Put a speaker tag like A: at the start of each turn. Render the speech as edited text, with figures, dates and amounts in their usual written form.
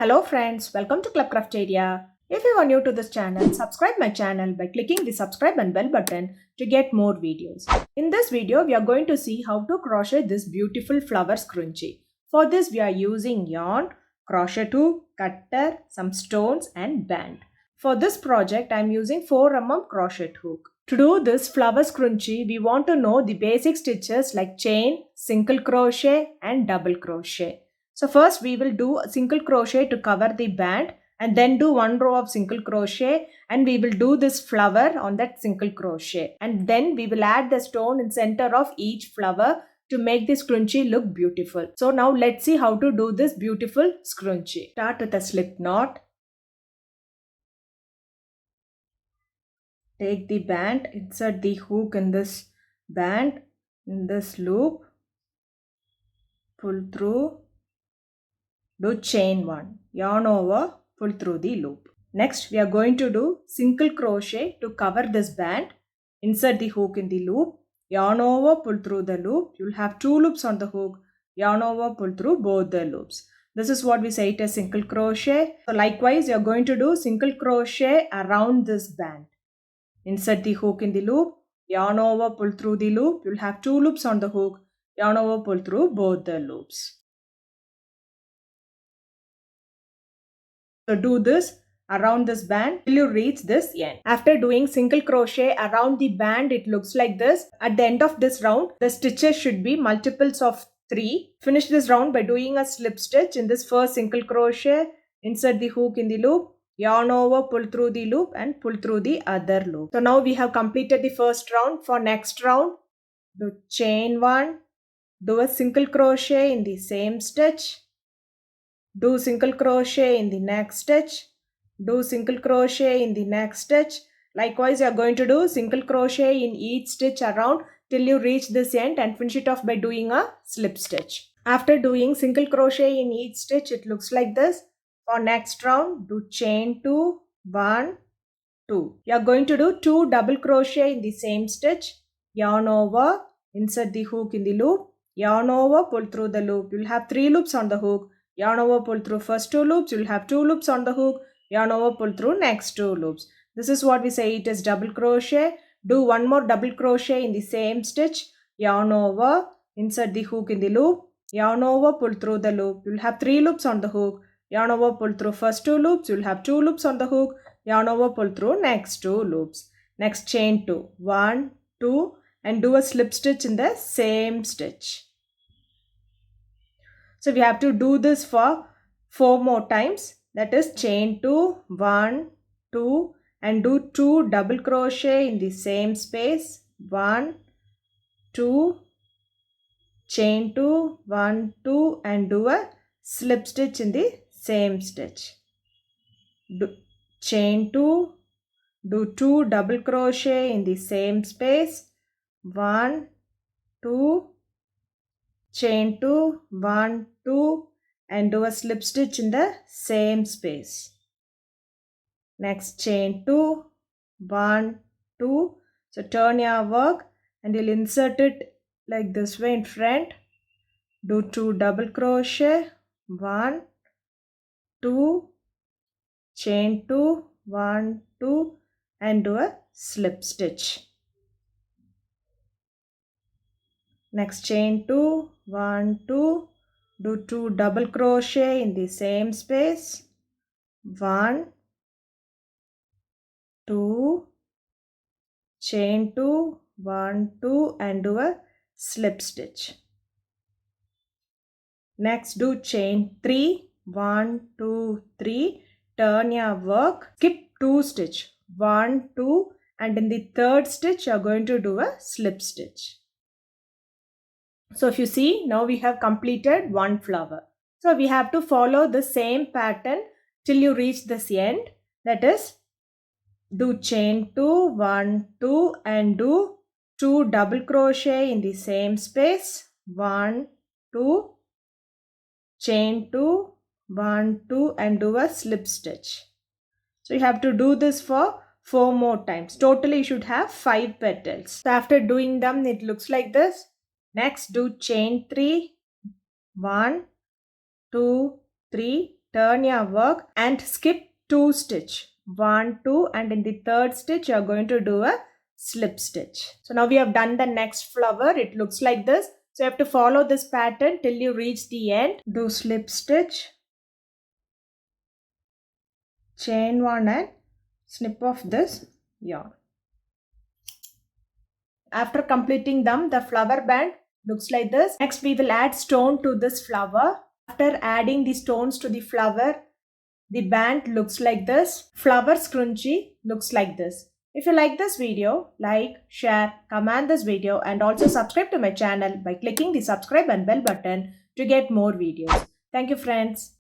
A: Hello friends, welcome to Crafteria. If you are new to this channel, subscribe my channel by clicking the subscribe and bell button to get more videos. In this video, we are going to see how to crochet this beautiful flower scrunchie. For this, we are using yarn, crochet hook, cutter, some stones and band. For this project, I am using 4 crochet hook. To do this flower scrunchie, we want to know the basic stitches like chain, single crochet and double crochet. So first we will do a single crochet to cover the band and then do 1 row of single crochet and we will do this flower on that single crochet and then we will add the stone in center of each flower to make this scrunchie look beautiful. So now let's see how to do this beautiful scrunchie. Start with a slip knot. Take the band, insert the hook in this band, in this loop, pull through. Do chain 1, yarn over, pull through the loop. Next, we are going to do single crochet to cover this band. Insert the hook in the loop, yarn over, pull through the loop. You will have 2 loops on the hook, yarn over, pull through both the loops. This is what we say it as single crochet. So likewise, you are going to do single crochet around this band. Insert the hook in the loop, yarn over, pull through the loop. You will have 2 loops on the hook, yarn over, pull through both the loops. So do this around this band till you reach this end. After doing single crochet around the band, it looks like this. At the end of this round, the stitches should be multiples of 3. Finish this round by doing a slip stitch in this first single crochet. Insert the hook in the loop, yarn over, pull through the loop and pull through the other loop. So now we have completed the first round. For next round, do chain 1, do a single crochet in the same stitch. Do single crochet in the next stitch, do single crochet in the next stitch. Likewise, you are going to do single crochet in each stitch around till you reach this end and finish it off by doing a slip stitch. After doing single crochet in each stitch, it looks like this. For next round, do chain 2, 1, 2. You are going to do 2 double crochet in the same stitch, yarn over, insert the hook in the loop, yarn over, pull through the loop. You will have 3 loops on the hook. Yarn over, pull through first 2 loops. You will have 2 loops on the hook. Yarn over, pull through next 2 loops. This is what we say it is double crochet. Do 1 more double crochet in the same stitch. Yarn over, insert the hook in the loop. Yarn over, pull through the loop. You will have 3 loops on the hook. Yarn over, pull through first 2 loops. You will have 2 loops on the hook. Yarn over, pull through next 2 loops. Next chain 2. 1, 2 and do a slip stitch in the same stitch. So we have to do this for 4 more times. That is chain 2, 1, 2 and do 2 double crochet in the same space. 1, 2, chain 2, 1, 2 and do a slip stitch in the same stitch. Chain 2, do 2 double crochet in the same space. 1, 2, chain 2, 1, 2 and do a slip stitch in the same space. Next chain 2, 1, 2. So turn your work and you'll insert it like this way in front. Do 2 double crochet, 1, 2, chain 2, 1, 2 and do a slip stitch. Next chain 2, 1, 2, do 2 double crochet in the same space. 1, 2, chain 2, 1, 2 and do a slip stitch. Next do chain 3, 1, 2, 3, turn your work, skip 2 stitch, 1, 2 and in the third stitch you are going to do a slip stitch. So if you see, now we have completed 1 flower. So we have to follow the same pattern till you reach this end. That is, do chain 2, 1, 2 and do 2 double crochet in the same space. 1, 2, chain 2, 1, 2 and do a slip stitch. So you have to do this for 4 more times. Totally you should have 5 petals. So after doing them, it looks like this. Next do chain 3, 1, 2, 3 turn your work and skip 2 stitch. 1, 2, and in the third stitch you are going to do a slip stitch. So now we have done the next flower. It looks like this. So you have to follow this pattern till you reach the end. Do slip stitch, chain 1 and snip off this yarn. After completing them, the flower band looks like this. Next we will add stone to this flower. After adding the stones to the flower, the band looks like this. Flower scrunchie looks like this. If you like this video, like, share, comment this video and also subscribe to my channel by clicking the subscribe and bell button to get more videos. Thank you friends.